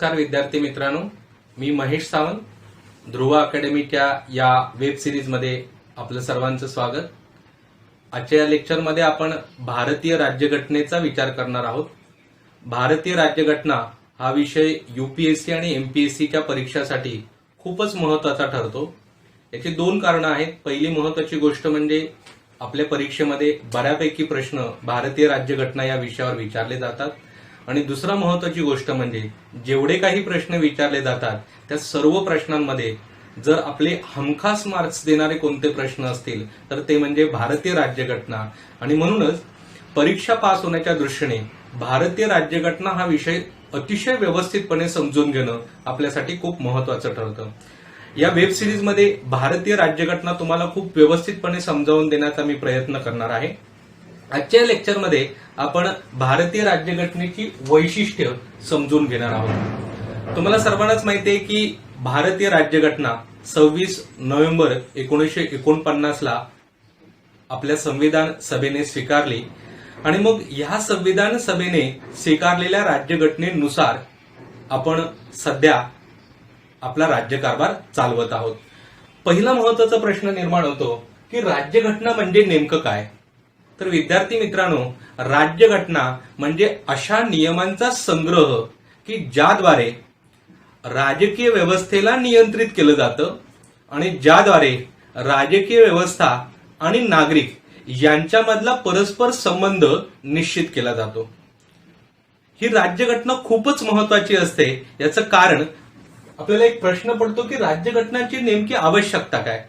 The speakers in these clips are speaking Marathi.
नमस्कार विद्यार्थी मित्रांनो, मी महेश सावंत. ध्रुव अकॅडमीच्या या वेब सिरीजमध्ये आपलं सर्वांचं स्वागत. आजच्या या लेक्चरमध्ये आपण भारतीय राज्यघटनेचा विचार करणार आहोत. भारतीय राज्यघटना हा विषय यूपीएससी आणि एमपीएससीच्या परीक्षासाठी खूपच महत्त्वाचा ठरतो. याची दोन कारणं आहेत. पहिली महत्त्वाची गोष्ट म्हणजे आपल्या परीक्षेमध्ये बऱ्यापैकी प्रश्न भारतीय राज्यघटना या विषयावर विचारले जातात, आणि दुसरा महत्त्वाची गोष्ट म्हणजे जेवढे काही प्रश्न विचारले जातात त्या सर्व प्रश्नांमध्ये जर आपले हमखास मार्क्स देणारे कोणते प्रश्न असतील तर ते म्हणजे भारतीय राज्यघटना. आणि म्हणूनच परीक्षा पास होण्याच्या दृष्टीने भारतीय राज्यघटना हा विषय अतिशय व्यवस्थितपणे समजून घेणं आपल्यासाठी खूप महत्त्वाचं ठरतं. या वेब सिरीजमध्ये भारतीय राज्यघटना तुम्हाला खूप व्यवस्थितपणे समजावून देण्याचा मी प्रयत्न करणार आहे. आजच्या लेक्चरमध्ये आपण भारतीय राज्यघटनेची वैशिष्ट्य समजून घेणार आहोत. तुम्हाला सर्वांनाच माहिती आहे की भारतीय राज्यघटना 26 नोव्हेंबर 1949 आपल्या संविधान सभेने स्वीकारली, आणि मग ह्या संविधान सभेने स्वीकारलेल्या राज्यघटनेनुसार आपण सध्या आपला राज्यकारभार चालवत आहोत. पहिला महत्त्वाचा प्रश्न निर्माण होतो की राज्यघटना म्हणजे नेमकं काय? तर विद्यार्थी मित्रांनो, राज्यघटना म्हणजे अशा नियमांचा संग्रह की ज्याद्वारे राजकीय व्यवस्थेला नियंत्रित केलं जातं आणि ज्याद्वारे राजकीय व्यवस्था आणि नागरिक यांच्यामधला परस्पर संबंध निश्चित केला जातो. ही राज्यघटना खूपच महत्वाची असते. याचं कारण आपल्याला एक प्रश्न पडतो की राज्यघटनाची नेमकी आवश्यकता काय?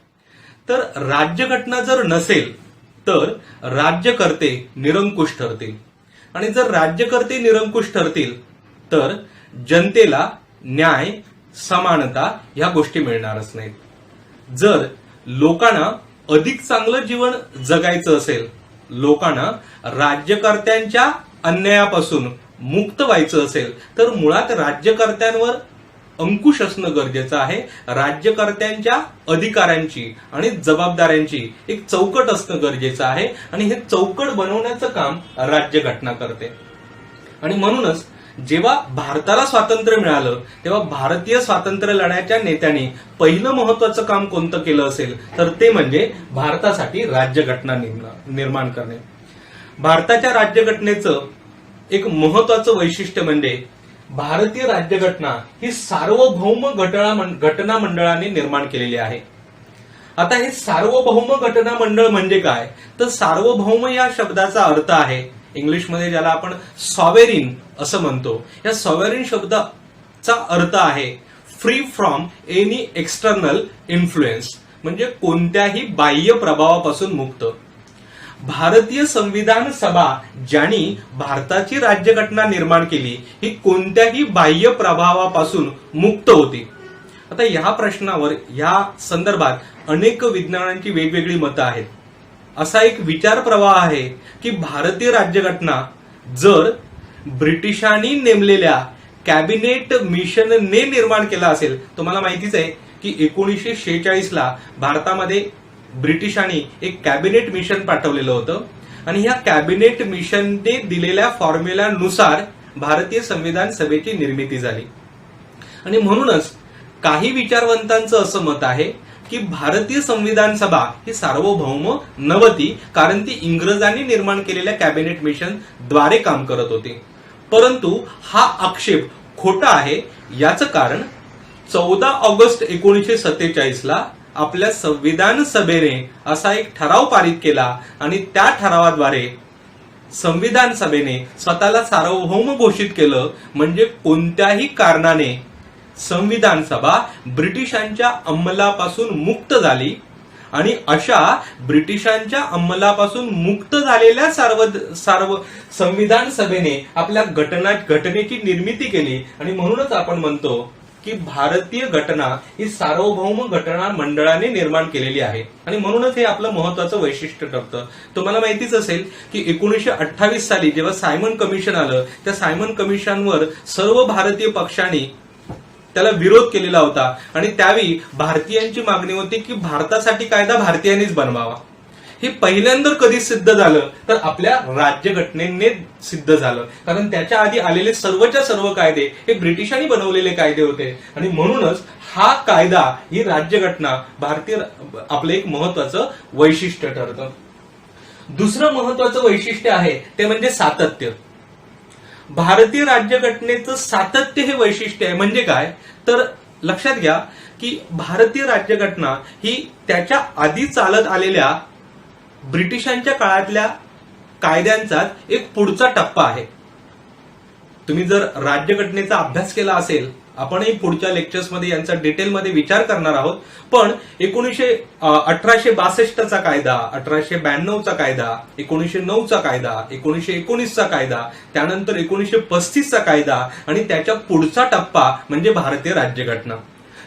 तर राज्यघटना जर नसेल तर राज्यकर्ते निरंकुश ठरतील, आणि जर राज्यकर्ते निरंकुश ठरतील तर जनतेला न्याय, समानता ह्या गोष्टी मिळणारच नाहीत. जर लोकांना अधिक चांगलं जीवन जगायचं असेल, लोकांना राज्यकर्त्यांच्या अन्यायापासून मुक्त व्हायचं असेल तर मुळात राज्यकर्त्यांवर अंकुश असणं गरजेचं आहे. राज्यकर्त्यांच्या अधिकारांची आणि जबाबदाऱ्यांची एक चौकट असणं गरजेचं आहे, आणि हे चौकट बनवण्याचं काम राज्यघटना करते. आणि म्हणूनच जेव्हा भारताला स्वातंत्र्य मिळालं तेव्हा भारतीय स्वातंत्र्य लढ्याच्या नेत्यांनी पहिलं महत्वाचं काम कोणतं केलं असेल तर ते म्हणजे भारतासाठी राज्यघटना निर्माण करणे. भारताच्या राज्यघटनेचं एक महत्वाचं वैशिष्ट्य म्हणजे भारतीय राज्यघटना ही सार्वभौम घटना मंडळाने निर्माण केलेली आहे. आता हे सार्वभौम घटना मंडळ म्हणजे काय? तर सार्वभौम या शब्दाचा अर्थ आहे इंग्लिशमध्ये ज्याला आपण सॉव्हेरिन असं म्हणतो. या सॉव्हेरिन शब्दाचा अर्थ आहे free from any external influence, म्हणजे कोणत्याही बाह्य प्रभावापासून मुक्त. भारतीय संविधान सभा ज्यांनी भारताची राज्यघटना निर्माण केली ही कोणत्याही बाह्य प्रभावापासून मुक्त होती. आता ह्या प्रश्नावर ह्या संदर्भात अनेक विज्ञानांची वेगवेगळी मतं आहेत. असा एक विचार प्रवाह आहे की भारतीय राज्यघटना जर ब्रिटिशांनी नेमलेल्या कॅबिनेट मिशनने निर्माण केला असेल. तुम्हाला माहितीच आहे की 1946 भारतामध्ये ब्रिटिशांनी एक कॅबिनेट मिशन पाठवलेलं होतं, आणि ह्या कॅबिनेट मिशनने दिलेल्या फॉर्म्युल्यानुसार भारतीय संविधान सभेची निर्मिती झाली. आणि म्हणूनच काही विचारवंतांचं असं मत आहे की भारतीय संविधान सभा ही सार्वभौम नव्हती, कारण ती इंग्रजांनी निर्माण केलेल्या कॅबिनेट मिशन द्वारे काम करत होती. परंतु हा आक्षेप खोटा आहे. याचं कारण 14 ऑगस्ट 1947 आपल्या संविधान सभेने असा एक ठराव पारित केला, आणि त्या ठरावाद्वारे संविधान सभेने स्वतःला सार्वभौम घोषित केलं. म्हणजे कोणत्याही कारणाने संविधान सभा ब्रिटिशांच्या अंमलापासून मुक्त झाली, आणि अशा ब्रिटिशांच्या अंमलापासून मुक्त झालेल्या संविधान सभेने आपल्या घटनेची निर्मिती केली. आणि म्हणूनच आपण म्हणतो की भारतीय घटना ही सार्वभौम घटना मंडळाने निर्माण केलेली आहे, आणि म्हणूनच हे आपलं महत्वाचं वैशिष्ट्य ठरतं. तुम्हाला माहितीच असेल की 1928 साली जेव्हा सायमन कमिशन आलं, त्या सायमन कमिशनवर सर्व भारतीय पक्षांनी त्याला विरोध केलेला होता, आणि त्यावेळी भारतीयांची मागणी होती की भारतासाठी कायदा भारतीयांनीच बनवावा. हे पहिल्यांदा कधी सिद्ध झालं तर आपल्या राज्यघटनेने सिद्ध झालं, कारण त्याच्या आधी आलेले सर्वच्या सर्व कायदे हे ब्रिटिशांनी बनवलेले कायदे होते आणि म्हणूनच हा कायदा, ही राज्यघटना भारतीय आपलं एक महत्वाचं वैशिष्ट्य ठरतं. दुसरं महत्वाचं वैशिष्ट्य आहे ते म्हणजे सातत्य. भारतीय राज्यघटनेचं सातत्य हे वैशिष्ट्य आहे. म्हणजे काय तर लक्षात घ्या की भारतीय राज्यघटना ही त्याच्या आधी चालत आलेल्या ब्रिटिशांच्या काळातल्या कायद्यांचा एक पुढचा टप्पा आहे. तुम्ही जर राज्यघटनेचा अभ्यास केला असेल, आपणही पुढच्या लेक्चर्समध्ये यांचा डिटेलमध्ये विचार करणार आहोत, पण 1862चा कायदा, 1892चा कायदा, 1909चा कायदा, 1919चा कायदा, त्यानंतर 1935चा कायदा आणि त्याच्या पुढचा टप्पा म्हणजे भारतीय राज्यघटना.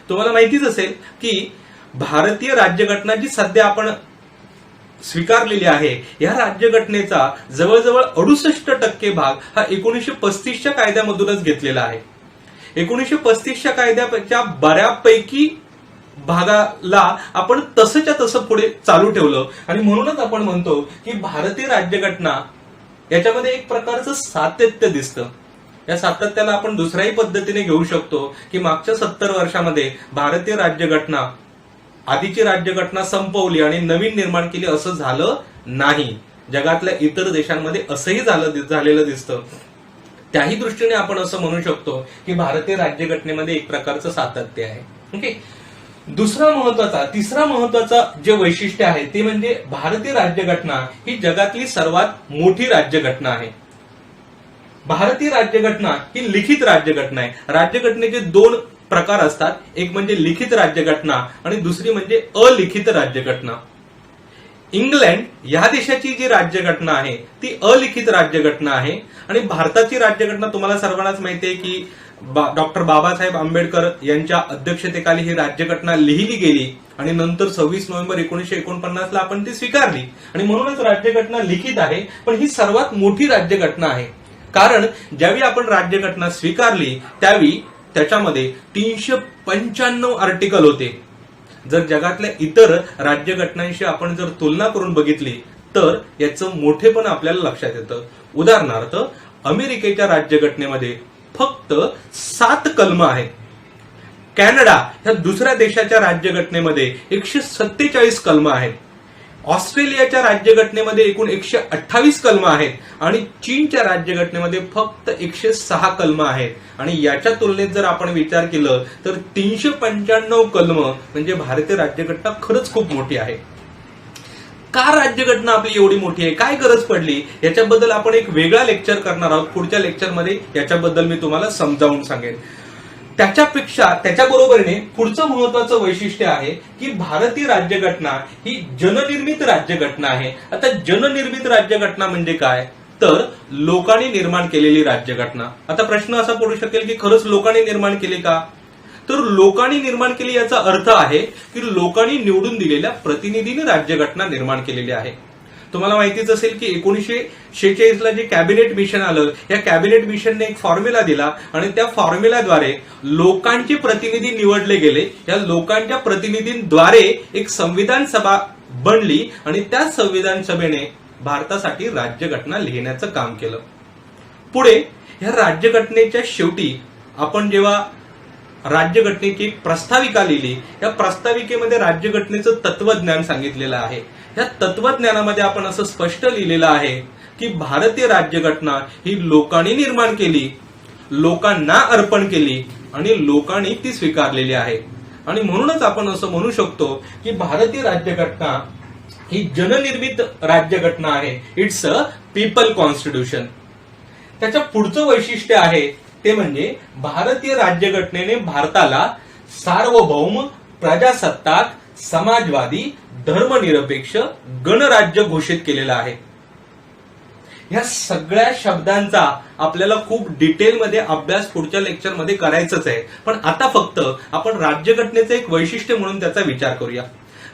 तुम्हाला माहितीच असेल की भारतीय राज्यघटना जी सध्या आपण स्वीकारलेली आहे, या राज्यघटनेचा जवळजवळ 68% भाग हा 1935च्या कायद्यामधूनच घेतलेला आहे. 1935च्या कायद्याच्या बऱ्यापैकी भागाला आपण तसंच्या तसं पुढे चालू ठेवलं आणि म्हणूनच आपण म्हणतो की भारतीय राज्यघटना याच्यामध्ये एक प्रकारचं सातत्य दिसतं. या सातत्याला आपण दुसऱ्याही पद्धतीने घेऊ शकतो की मागच्या 70 वर्षामध्ये भारतीय राज्यघटना आधीची राज्यघटना संपवली आणि नवीन निर्माण केली असं झालं नाही. जगातल्या इतर देशांमध्ये असंही झालेलं दिसतं. त्याही दृष्टीने आपण असं म्हणू शकतो की भारतीय राज्यघटनेमध्ये एक प्रकारचं सातत्य आहे. ओके. तिसरा महत्वाचा जे वैशिष्ट्य आहे ते म्हणजे भारतीय राज्यघटना ही जगातली सर्वात मोठी राज्यघटना आहे. भारतीय राज्यघटना ही लिखित राज्यघटना आहे. राज्यघटनेचे 2 प्रकार असतात, एक म्हणजे लिखित राज्यघटना आणि दुसरी म्हणजे अलिखित राज्यघटना. इंग्लंड या देशाची जी राज्यघटना आहे ती अलिखित राज्यघटना आहे आणि भारताची राज्यघटना तुम्हाला सर्वांनाच माहिती आहे की डॉक्टर बाबासाहेब आंबेडकर यांच्या अध्यक्षतेखाली ही राज्यघटना लिहिली गेली आणि नंतर 26 नोव्हेंबर 1949ला आपण ती स्वीकारली आणि म्हणूनच राज्यघटना लिखित आहे. पण ही सर्वात मोठी राज्यघटना आहे, कारण ज्यावेळी आपण राज्यघटना स्वीकारली त्यावेळी त्याच्यामध्ये 395 आर्टिकल होते. जर जगातल्या इतर राज्यघटनांशी आपण जर तुलना करून बघितली तर याचं मोठेपण आपल्याला लक्षात येतं. उदाहरणार्थ अमेरिकेच्या राज्यघटनेमध्ये फक्त 7 कलम आहेत. कॅनडा ह्या दुसऱ्या देशाच्या राज्यघटनेमध्ये 147 कलम आहेत. ऑस्ट्रेलियाच्या राज्यघटनेमध्ये एकूण 128 कलम आहेत आणि चीनच्या राज्यघटनेमध्ये फक्त 106 कलम आहेत. आणि याच्या तुलनेत जर आपण विचार केलं तर 395 कलम म्हणजे भारतीय राज्यघटना खरंच खूप मोठी आहे. का राज्यघटना आपली एवढी मोठी आहे, काय गरज पडली, याच्याबद्दल आपण एक वेगळा लेक्चर करणार आहोत. पुढच्या लेक्चरमध्ये याच्याबद्दल मी तुम्हाला समजावून सांगेन. त्याच्याबरोबरीने पुढचं महत्वाचं वैशिष्ट्य आहे की भारतीय राज्यघटना ही जननिर्मित राज्यघटना आहे. आता जननिर्मित राज्यघटना म्हणजे काय तर लोकांनी निर्माण केलेली राज्यघटना. आता प्रश्न असा पडू शकेल की खरंच लोकांनी निर्माण केली का, तर लोकांनी निर्माण केली याचा अर्थ आहे की लोकांनी निवडून दिलेल्या प्रतिनिधींनी राज्यघटना निर्माण केलेली आहे. तुम्हाला माहितीच असेल की 1946ला जे कॅबिनेट मिशन आलं, या कॅबिनेट मिशनने एक फॉर्म्युला दिला आणि त्या फॉर्म्युलाद्वारे लोकांचे प्रतिनिधी निवडले गेले. या लोकांच्या प्रतिनिधींद्वारे एक संविधान सभा बनली आणि त्या संविधान सभेने भारतासाठी राज्यघटना लिहिण्याचं काम केलं. पुढे या राज्यघटनेच्या शेवटी आपण जेव्हा राज्यघटनेची एक प्रस्ताविका लिहिली, या प्रस्ताविकेमध्ये राज्यघटनेचं तत्वज्ञान सांगितलेलं आहे. या तत्वज्ञानामध्ये आपण असं स्पष्ट लिहिलेलं आहे की भारतीय राज्यघटना ही लोकांनी निर्माण केली, लोकांना अर्पण केली आणि लोकांनी ती स्वीकारलेली आहे. आणि म्हणूनच आपण असं म्हणू शकतो की भारतीय राज्यघटना ही जननिर्मित राज्यघटना आहे. It's a people constitution. त्याच्या पुढचं वैशिष्ट्य आहे ते म्हणजे भारतीय राज्यघटनेने भारताला सार्वभौम, प्रजासत्ताक, समाजवादी, धर्मनिरपेक्ष गणराज्य घोषित केलेला आहे. या सगळ्या शब्दांचा आपल्याला खूप डिटेलमध्ये अभ्यास पुढच्या लेक्चरमध्ये करायचंच आहे. पण आता फक्त आपण राज्यघटनेचं एक वैशिष्ट्य म्हणून त्याचा विचार करूया.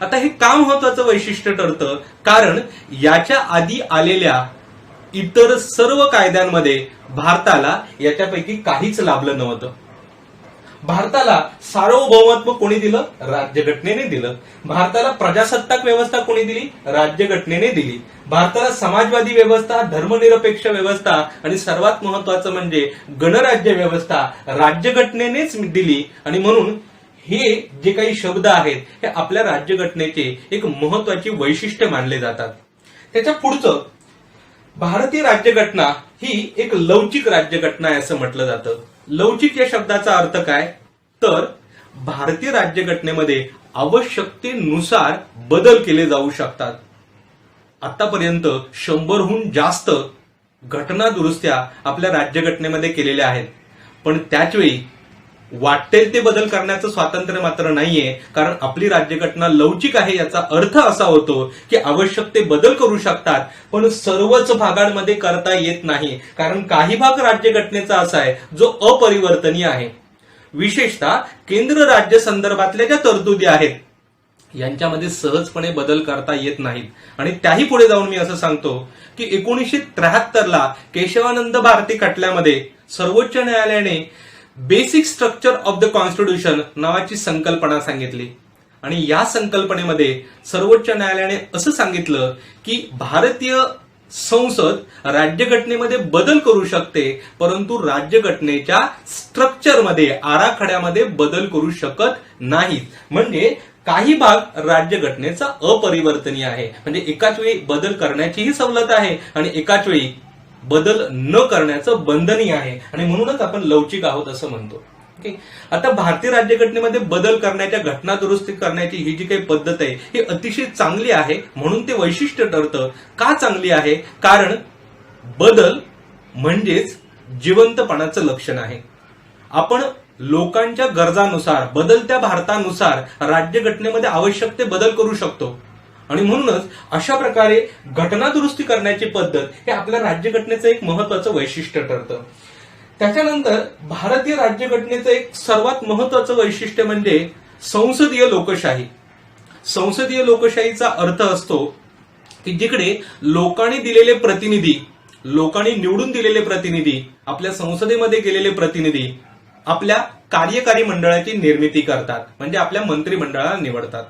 आता हे का महत्वाचं वैशिष्ट्य ठरतं, कारण याच्या आधी आलेल्या इतर सर्व कायद्यांमध्ये भारताला याच्यापैकी काहीच लाभलं नव्हतं. भारताला सार्वभौमत्व कोणी दिलं? राज्यघटनेने दिलं. भारताला प्रजासत्ताक व्यवस्था कोणी दिली? राज्यघटनेने दिली. भारताला समाजवादी व्यवस्था, धर्मनिरपेक्ष व्यवस्था आणि सर्वात महत्वाचं म्हणजे गणराज्य व्यवस्था राज्यघटनेनेच दिली. आणि म्हणून हे जे काही शब्द आहेत हे आपल्या राज्यघटनेचे एक महत्वाची वैशिष्ट्य मानले जातात. त्याच्या पुढचं, भारतीय राज्यघटना ही एक लवचिक राज्यघटना आहे असं म्हटलं जातं. लवचिक या शब्दाचा अर्थ काय? तर भारतीय राज्यघटनेमध्ये आवश्यकतेनुसार बदल केले जाऊ शकतात. आतापर्यंत 100हून जास्त घटना दुरुस्त्या आपल्या राज्यघटनेमध्ये केलेल्या आहेत, पण त्याचवेळी वाटेल ते बदल करण्याचं स्वातंत्र्य मात्र नाहीये. कारण आपली राज्यघटना लवचिक आहे याचा अर्थ असा होतो की आवश्यक ते बदल करू शकतात, पण सर्वच भागांमध्ये करता येत नाही. कारण काही भाग राज्यघटनेचा असा आहे जो अपरिवर्तनीय आहे. विशेषतः केंद्र राज्य संदर्भातल्या ज्या तरतुदी आहेत यांच्यामध्ये सहजपणे बदल करता येत नाहीत. आणि त्याही पुढे जाऊन मी असं सांगतो की 1973 केशवानंद भारती खटल्यामध्ये सर्वोच्च न्यायालयाने basic structure of the constitution नावाची संकल्पना सांगितली. आणि या संकल्पनेमध्ये सर्वोच्च न्यायालयाने असं सांगितलं की भारतीय संसद राज्यघटनेमध्ये बदल करू शकते, परंतु राज्यघटनेच्या स्ट्रक्चरमध्ये, आराखड्यामध्ये बदल करू शकत नाहीत. म्हणजे काही भाग राज्यघटनेचा अपरिवर्तनीय आहे. म्हणजे एकाच वेळी बदल करण्याचीही सवलत आहे आणि एकाच वेळी बदल न करण्याचं बंधनही आहे. आणि म्हणूनच आपण लवचिक आहोत असं म्हणतो. आता भारतीय राज्यघटनेमध्ये बदल करण्याच्या, घटना दुरुस्ती करण्याची ही जी काही पद्धत आहे ही अतिशय चांगली आहे. म्हणून ते वैशिष्ट्य ठरतं. का चांगली आहे? कारण बदल म्हणजेच जिवंतपणाचं लक्षण आहे. आपण लोकांच्या गरजानुसार, बदलत्या भारतानुसार राज्यघटनेमध्ये आवश्यक ते बदल करू शकतो. आणि म्हणूनच अशा प्रकारे घटना दुरुस्ती करण्याची पद्धत हे आपल्या राज्यघटनेचं एक महत्वाचं वैशिष्ट्य ठरतं. त्याच्यानंतर भारतीय राज्यघटनेचं एक सर्वात महत्वाचं वैशिष्ट्य म्हणजे संसदीय लोकशाही. संसदीय लोकशाहीचा अर्थ असतो की जिकडे लोकांनी दिलेले प्रतिनिधी, लोकांनी निवडून दिलेले प्रतिनिधी, आपल्या संसदेमध्ये गेलेले प्रतिनिधी आपल्या कार्यकारी मंडळाची निर्मिती करतात, म्हणजे आपल्या मंत्रिमंडळाला निवडतात.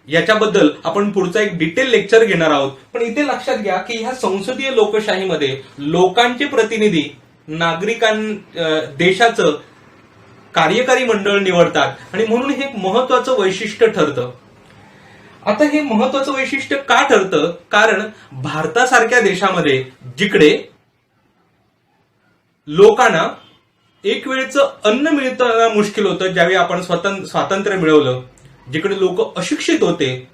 याच्याबद्दल आपण पुढचा एक डिटेल लेक्चर घेणार आहोत. पण इथे लक्षात घ्या की ह्या संसदीय लोकशाहीमध्ये लोकांचे प्रतिनिधी देशाचं कार्यकारी मंडळ निवडतात. आणि म्हणून हे एक महत्वाचं वैशिष्ट्य ठरतं. आता हे महत्वाचं वैशिष्ट्य का ठरतं? कारण भारतासारख्या देशामध्ये जिकडे लोकांना एक वेळचं अन्न मिळताना मुश्किल होतं, ज्यावेळी आपण स्वातंत्र्य मिळवलं, जिकडे लोक अशिक्षित होते,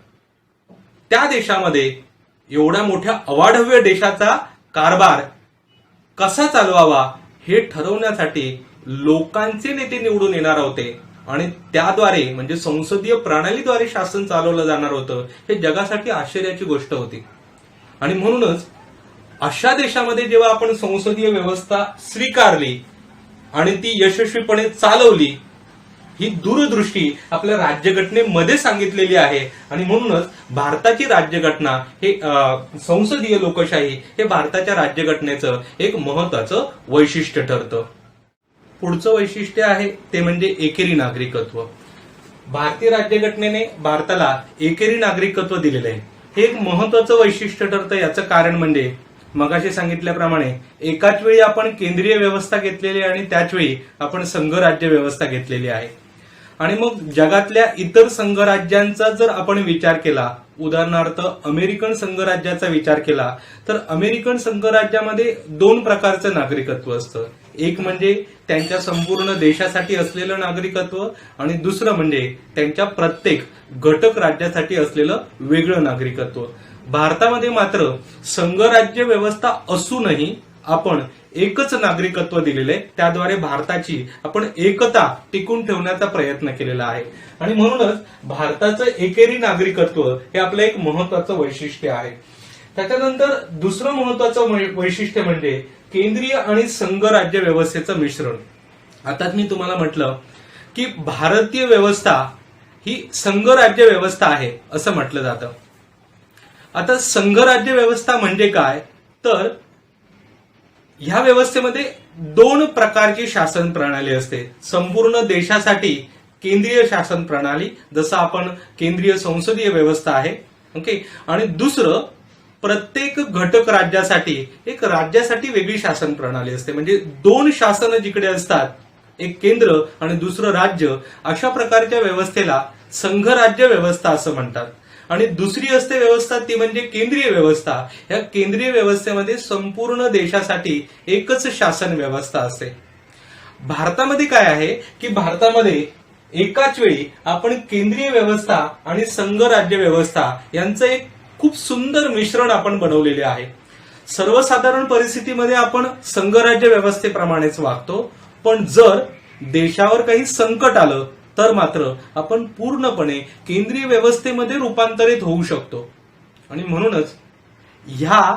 त्या देशामध्ये एवढ्या मोठ्या अवाढव्य देशाचा कारभार कसा चालवावा हे ठरवण्यासाठी लोकांचे नेते निवडून येणार होते. आणि त्याद्वारे म्हणजे संसदीय प्रणालीद्वारे शासन चालवलं जाणार होतं. हे जगासाठी आश्चर्याची गोष्ट होती. आणि म्हणूनच अशा देशामध्ये जेव्हा आपण संसदीय व्यवस्था स्वीकारली आणि ती यशस्वीपणे चालवली, ही दूरदृष्टी आपल्या राज्यघटनेमध्ये सांगितलेली आहे. आणि म्हणूनच भारताची राज्यघटना हे संसदीय लोकशाही हे भारताच्या राज्यघटनेचं एक महत्वाचं वैशिष्ट्य ठरतं. पुढचं वैशिष्ट्य आहे ते म्हणजे एकेरी नागरिकत्व. भारतीय राज्यघटनेने भारताला एकेरी नागरिकत्व दिलेलं आहे. हे एक महत्वाचं वैशिष्ट्य ठरतं. याचं कारण म्हणजे मगाशी सांगितल्याप्रमाणे एकाच वेळी आपण केंद्रीय व्यवस्था घेतलेली आहे आणि त्याच वेळी आपण संघराज्य व्यवस्था घेतलेली आहे. आणि मग जगातल्या इतर संघराज्यांचा जर आपण विचार केला, उदाहरणार्थ अमेरिकन संघराज्याचा विचार केला, तर अमेरिकन संघराज्यामध्ये 2 प्रकारचं नागरिकत्व असतं. एक म्हणजे त्यांच्या संपूर्ण देशासाठी असलेलं नागरिकत्व आणि दुसरं म्हणजे त्यांच्या प्रत्येक घटक राज्यासाठी असलेलं वेगळं नागरिकत्व. भारतामध्ये मात्र संघराज्य व्यवस्था असूनही आपण एकच नागरिकत्व दिलेले, त्याद्वारे भारताची आपण एकता टिकून ठेवण्याचा प्रयत्न केलेला आहे. आणि म्हणूनच भारताचं एकेरी नागरिकत्व हे आपलं एक महत्वाचं वैशिष्ट्य आहे. त्याच्यानंतर दुसरं महत्वाचं वैशिष्ट्य म्हणजे केंद्रीय आणि संघराज्य व्यवस्थेचं मिश्रण. आता मी तुम्हाला म्हटलं की भारतीय व्यवस्था ही संघराज्य व्यवस्था आहे असं म्हटलं जातं. आता संघराज्य व्यवस्था म्हणजे काय? तर ह्या व्यवस्थेमध्ये दोन प्रकारची शासन प्रणाली असते. संपूर्ण देशासाठी केंद्रीय शासन प्रणाली, जसं आपण केंद्रीय संसदीय व्यवस्था आहे, ओके. आणि दुसरं, प्रत्येक घटक राज्यासाठी एक राज्यासाठी वेगळी शासन प्रणाली असते. म्हणजे दोन शासन जिकडे असतात, एक केंद्र आणि दुसरं राज्य, अशा प्रकारच्या व्यवस्थेला संघराज्य व्यवस्था असं म्हणतात. आणि दुसरी असते व्यवस्था ती म्हणजे केंद्रीय व्यवस्था. या केंद्रीय व्यवस्थेमध्ये संपूर्ण देशासाठी एकच शासन व्यवस्था असते. भारतामध्ये काय आहे की भारतामध्ये एकाच वेळी आपण केंद्रीय व्यवस्था आणि संघराज्य व्यवस्था यांचं एक खूप सुंदर मिश्रण आपण बनवलेले आहे. सर्वसाधारण परिस्थितीमध्ये आपण संघराज्य व्यवस्थेप्रमाणेच वागतो, पण जर देशावर काही संकट आलं तर मात्र आपण पूर्णपणे केंद्रीय व्यवस्थेमध्ये रूपांतरित होऊ शकतो. आणि म्हणूनच ह्या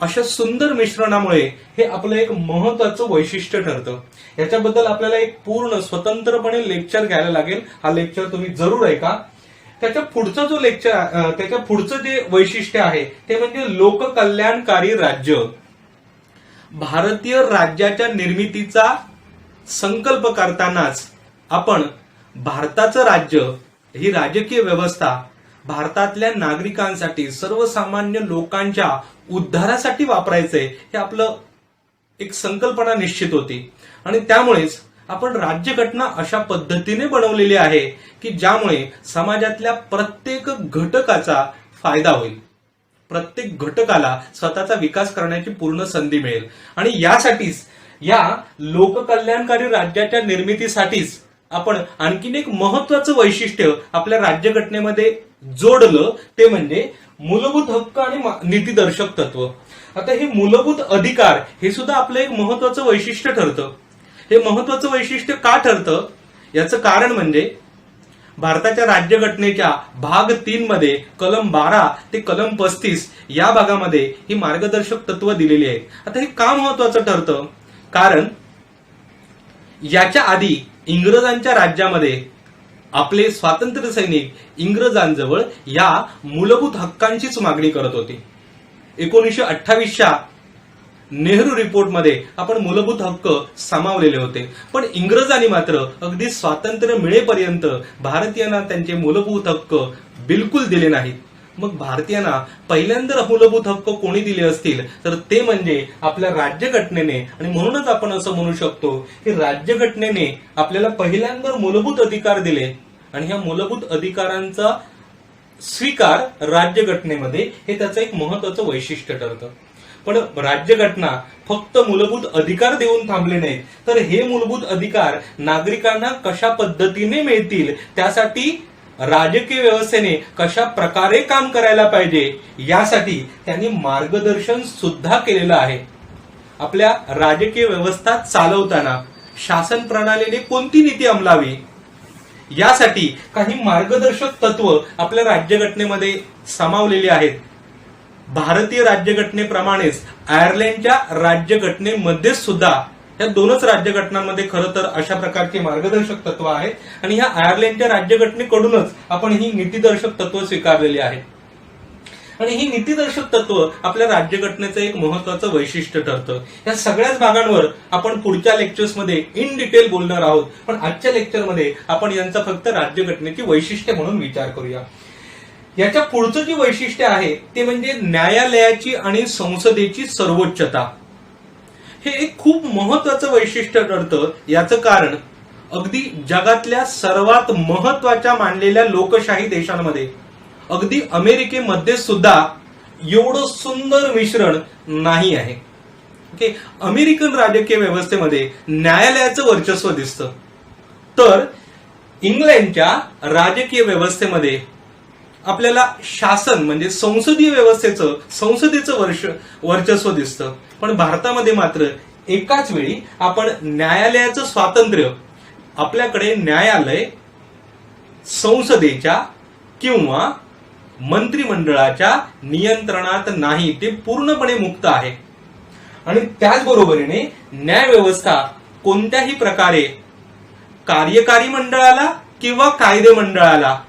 अशा सुंदर मिश्रणामुळे हे आपलं एक महत्वाचं वैशिष्ट्य ठरतं. याच्याबद्दल आपल्याला एक पूर्ण स्वतंत्रपणे लेक्चर घ्यायला लागेल. हा लेक्चर तुम्ही जरूर ऐका. त्याच्या पुढचं जे वैशिष्ट्य आहे ते म्हणजे लोककल्याणकारी राज्य. भारतीय राज्याच्या निर्मितीचा संकल्प करतानाच आपण भारताचं राज्य, ही राजकीय व्यवस्था भारतातल्या नागरिकांसाठी, सर्वसामान्य लोकांच्या उद्धारासाठी वापरायचंय हे आपलं एक संकल्पना निश्चित होती. आणि त्यामुळेच आपण राज्यघटना अशा पद्धतीने बनवलेली आहे की ज्यामुळे समाजातल्या प्रत्येक घटकाचा फायदा होईल, प्रत्येक घटकाला स्वतःचा विकास करण्याची पूर्ण संधी मिळेल. आणि यासाठीच, या लोककल्याणकारी राज्याच्या निर्मितीसाठीच आपण आणखीन एक महत्वाचं वैशिष्ट्य आपल्या राज्यघटनेमध्ये जोडलं, ते म्हणजे मूलभूत हक्क आणि नीतिदर्शक तत्व. आता हे मूलभूत अधिकार हे सुद्धा आपलं एक महत्वाचं वैशिष्ट्य ठरतं. हे महत्वाचं वैशिष्ट्य का ठरतं याचं कारण म्हणजे भारताच्या राज्यघटनेच्या भाग 3 मध्ये कलम 12 ते कलम 35 या भागामध्ये ही मार्गदर्शक तत्व दिलेली आहेत. आता हे का महत्वाचं ठरतं, कारण याच्या आधी इंग्रजांच्या राज्यामध्ये आपले स्वातंत्र्य सैनिक इंग्रजांजवळ या मूलभूत हक्कांचीच मागणी करत होते. 1928च्या नेहरू रिपोर्टमध्ये आपण मूलभूत हक्क सामावलेले होते, पण इंग्रजांनी मात्र अगदी स्वातंत्र्य मिळेपर्यंत भारतीयांना त्यांचे मूलभूत हक्क बिलकुल दिले नाहीत. मग भारतीयांना पहिल्यांदा मूलभूत हक्क कोणी दिले असतील तर ते म्हणजे आपल्या राज्यघटनेने. आणि म्हणूनच आपण असं म्हणू शकतो की राज्यघटनेने आपल्याला पहिल्यांदा मूलभूत अधिकार दिले, आणि ह्या मूलभूत अधिकारांचा स्वीकार राज्यघटनेमध्ये हे त्याचं एक महत्वाचं वैशिष्ट्य ठरतं. पण राज्यघटना फक्त मूलभूत अधिकार देऊन थांबले नाहीत, तर हे मूलभूत अधिकार नागरिकांना कशा पद्धतीने मिळतील, त्यासाठी राजकीय व्यवस्थेने कशा प्रकारे काम करायला पाहिजे यासाठी त्यांनी मार्गदर्शन सुद्धा केलेलं आहे. आपल्या राजकीय व्यवस्था चालवताना शासन प्रणालीने कोणती नीती अंमलावी यासाठी काही मार्गदर्शक तत्व आपल्या राज्यघटनेमध्ये सामावलेली आहेत. भारतीय राज्यघटनेप्रमाणेच आयर्लंडच्या राज्यघटनेमध्ये सुद्धा, या दोनच राज्यघटनांमध्ये खरं तर अशा प्रकारची मार्गदर्शक तत्व आहेत, आणि ह्या आयर्लंडच्या राज्यघटनेकडूनच आपण ही नीतिदर्शक तत्व स्वीकारलेली आहेत. आणि ही नीतिदर्शक तत्व आपल्या राज्यघटनेचं एक महत्वाचं वैशिष्ट्य ठरतं. या सगळ्याच भागांवर आपण पुढच्या लेक्चर्समध्ये इन डिटेल बोलणार आहोत, पण आजच्या लेक्चरमध्ये आपण यांचा फक्त राज्यघटनेची वैशिष्ट्य म्हणून विचार करूया. याच्या पुढचं जे वैशिष्ट्य आहे ते म्हणजे न्यायालयाची आणि संसदेची सर्वोच्चता. हे एक खूप महत्वाचं वैशिष्ट्य ठरतं. याचं कारण अगदी जगातल्या सर्वात महत्वाच्या मानलेल्या लोकशाही देशांमध्ये, अगदी अमेरिकेमध्ये सुद्धा एवढं सुंदर मिश्रण नाही आहे. ओके, अमेरिकन राजकीय व्यवस्थेमध्ये न्यायालयाचं वर्चस्व दिसतं, तर इंग्लंडच्या राजकीय व्यवस्थेमध्ये आपल्याला शासन म्हणजे संसदेचं वर्चस्व दिसतं. पण भारतामध्ये मात्र एकाच वेळी आपण न्यायालयाचं स्वातंत्र्य, आपल्याकडे न्यायालय संसदेच्या किंवा मंत्रिमंडळाच्या नियंत्रणात नाही, ते पूर्णपणे मुक्त आहे. आणि त्याचबरोबरीने न्याय व्यवस्था कोणत्याही प्रकारे कार्यकारी मंडळाला किंवा कायदे मंडळाला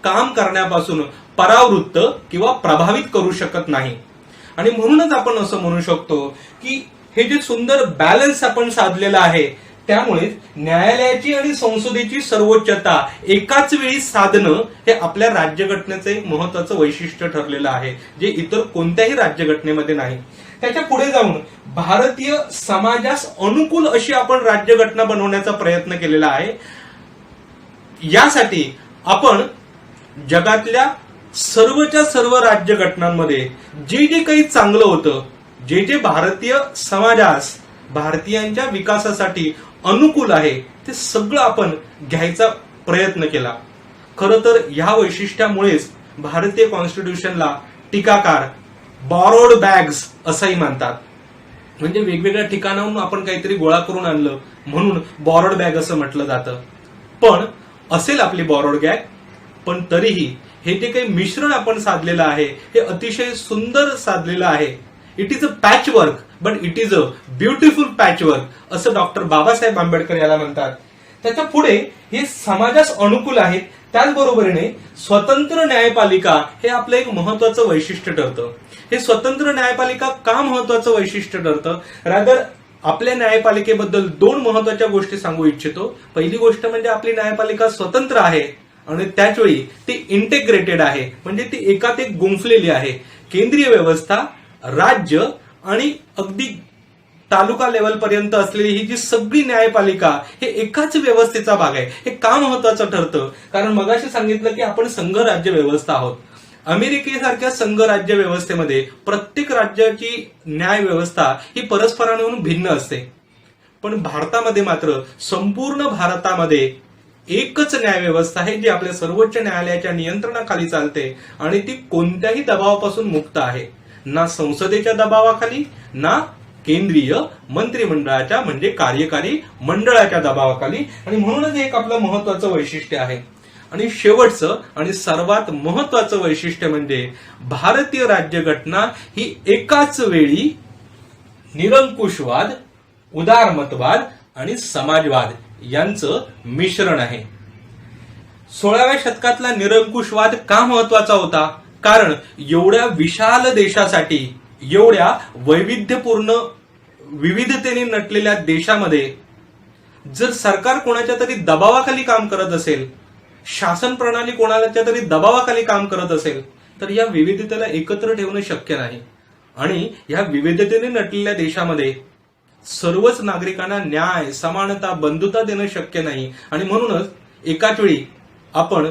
काम करण्यापासून परावृत्त किंवा प्रभावित करू शकत नाही. आणि म्हणूनच आपण असं म्हणू शकतो की हे जे सुंदर बॅलन्स आपण साधलेलं आहे, त्यामुळे न्यायालयाची आणि संसदेची सर्वोच्चता एकाच वेळी साधणं हे आपल्या राज्यघटनेचं एक महत्वाचं वैशिष्ट्य ठरलेलं आहे, जे इतर कोणत्याही राज्यघटनेमध्ये नाही. त्याच्या पुढे जाऊन भारतीय समाजास अनुकूल अशी आपण राज्यघटना बनवण्याचा प्रयत्न केलेला आहे. यासाठी आपण जगातल्या सर्वच्या सर्व राज्यघटनांमध्ये जे जे काही चांगलं होतं, जे जे भारतीय समाजास भारतीयांच्या विकासासाठी अनुकूल आहे, ते सगळं आपण घ्यायचा प्रयत्न केला. खरं तर ह्या वैशिष्ट्यामुळेच भारतीय कॉन्स्टिट्यूशनला टीकाकार बॉरोड बॅग्स असंही मानतात. म्हणजे वेगवेगळ्या ठिकाणाहून आपण काहीतरी गोळा करून आणलं म्हणून बॉरोड बॅग असं म्हटलं जातं. पण असेल आपली बॉरोड बॅग, पण तरीही हे जे काही मिश्रण आपण साधलेलं आहे हे अतिशय सुंदर साधलेलं आहे. It is a patch work, but it is a beautiful patch work असं डॉक्टर बाबासाहेब आंबेडकर याला म्हणतात. त्याच्या पुढे हे समाजास अनुकूल आहेत, त्याचबरोबरीने स्वतंत्र न्यायपालिका हे आपलं एक महत्वाचं वैशिष्ट्य ठरतं. हे स्वतंत्र न्यायपालिका का महत्वाचं वैशिष्ट्य ठरतं? रादर आपल्या न्यायपालिकेबद्दल दोन महत्वाच्या गोष्टी सांगू इच्छितो. पहिली गोष्ट म्हणजे आपली न्यायपालिका स्वतंत्र आहे आणि त्याचवेळी ती इंटिग्रेटेड आहे, म्हणजे ती एकात एक गुंफलेली आहे. केंद्रीय व्यवस्था, राज्य आणि अगदी तालुका लेवल पर्यंत असलेली ही जी सगळी न्यायपालिका हे एकाच व्यवस्थेचा भाग आहे. हे का महत्वाचं ठरतं? कारण मगाशी सांगितलं की आपण संघ राज्य व्यवस्था आहोत. अमेरिकेसारख्या संघ राज्य व्यवस्थेमध्ये प्रत्येक राज्याची न्याय व्यवस्था ही परस्परांहून भिन्न असते. पण भारतामध्ये मात्र संपूर्ण भारतामध्ये एकच न्याय व्यवस्था आहे जी आपल्या सर्वोच्च न्यायालयाच्या नियंत्रणाखाली चालते आणि ती कोणत्याही दबावापासून मुक्त आहे. ना संसदेच्या दबावाखाली, ना केंद्रीय मंत्रिमंडळाच्या म्हणजे कार्यकारी मंडळाच्या दबावाखाली. आणि म्हणूनच एक आपलं महत्वाचं वैशिष्ट्य आहे. आणि शेवटचं आणि सर्वात महत्वाचं वैशिष्ट्य म्हणजे भारतीय राज्यघटना ही एकाच वेळी निरंकुशवाद, उदारमतवाद आणि समाजवाद यांचं मिश्रण आहे. 16व्या शतकातला निरंकुशवाद का महत्वाचा होता? कारण एवढ्या विशाल देशासाठी, एवढ्या वैविध्यपूर्ण विविधतेने नटलेल्या देशामध्ये जर सरकार कोणाच्या तरी दबावाखाली काम करत असेल, शासन प्रणाली कोणाच्या तरी दबावाखाली काम करत असेल, तर या विविधतेला एकत्र ठेवणं शक्य नाही. आणि या विविधतेने नटलेल्या देशामध्ये सर्वच नागरिकांना न्याय, समानता, बंधुता देणं शक्य नाही. आणि म्हणूनच एकाच वेळी आपण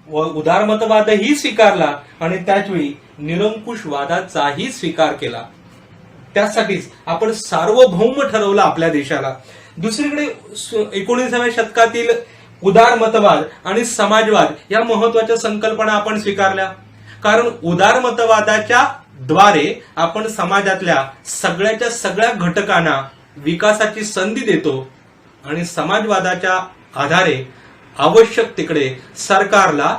उदारमतवादही स्वीकारला आणि त्याचवेळी निरंकुशवादाचाही स्वीकार केला. त्यासाठीच आपण सार्वभौम ठरवलं आपल्या देशाला. दुसरीकडे 19व्या शतकातील उदारमतवाद आणि समाजवाद या महत्वाच्या संकल्पना आपण स्वीकारल्या. कारण उदारमतवादाच्या द्वारे आपण समाजातल्या सगळ्याच्या सगळ्या घटकांना विकासाची संधी देतो आणि समाजवादाच्या आधारे आवश्यक तिकडे सरकारला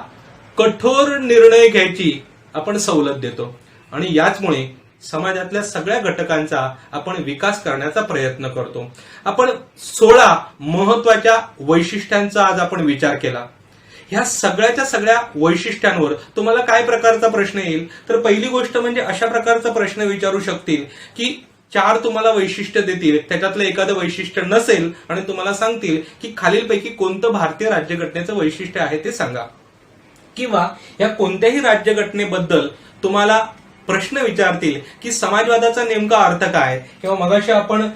कठोर निर्णय घ्यायची आपण सवलत देतो. आणि याचमुळे समाजातल्या सगळ्या घटकांचा आपण विकास करण्याचा प्रयत्न करतो. आपण 16 महत्वाच्या वैशिष्ट्यांचा आज आपण विचार केला. ह्या सगळ्याच्या सगळ्या वैशिष्ट्यांवर तुम्हाला काय प्रकारचा प्रश्न येईल? तर पहिली गोष्ट म्हणजे अशा प्रकारचा प्रश्न विचारू शकतील की 4 तुम्हाला वैशिष्ट्य देतील, त्याच्यातलं एखादं वैशिष्ट्य नसेल आणि तुम्हाला सांगतील की खालीलपैकी कोणतं भारतीय राज्यघटनेचं वैशिष्ट्य आहे ते सांगा. किंवा या कोणत्याही राज्यघटनेबद्दल तुम्हाला प्रश्न विचारतील की समाजवादाचा नेमका अर्थ काय, किंवा मगाशी आपण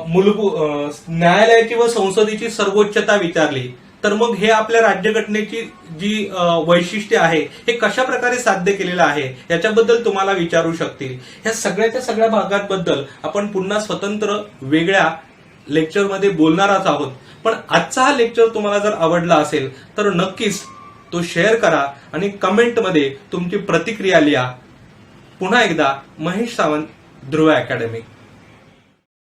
मूलभूत न्यायालयाची व संसदेची सर्वोच्चता विचारली, तर मग हे आपल्या राज्यघटनेची जी वैशिष्ट्य आहे हे कशा प्रकारे साध्य केलेलं आहे याच्याबद्दल तुम्हाला विचारू शकतील. ह्या सगळ्याच्या सगळ्या भागांबद्दल आपण पुन्हा स्वतंत्र वेगळ्या लेक्चरमध्ये बोलणारच आहोत. पण आजचा हा लेक्चर तुम्हाला जर आवडला असेल तर नक्कीच तो शेअर करा आणि कमेंटमध्ये तुमची प्रतिक्रिया लिहा. पुन्हा एकदा महेश सावंत, ध्रुव अकॅडमी.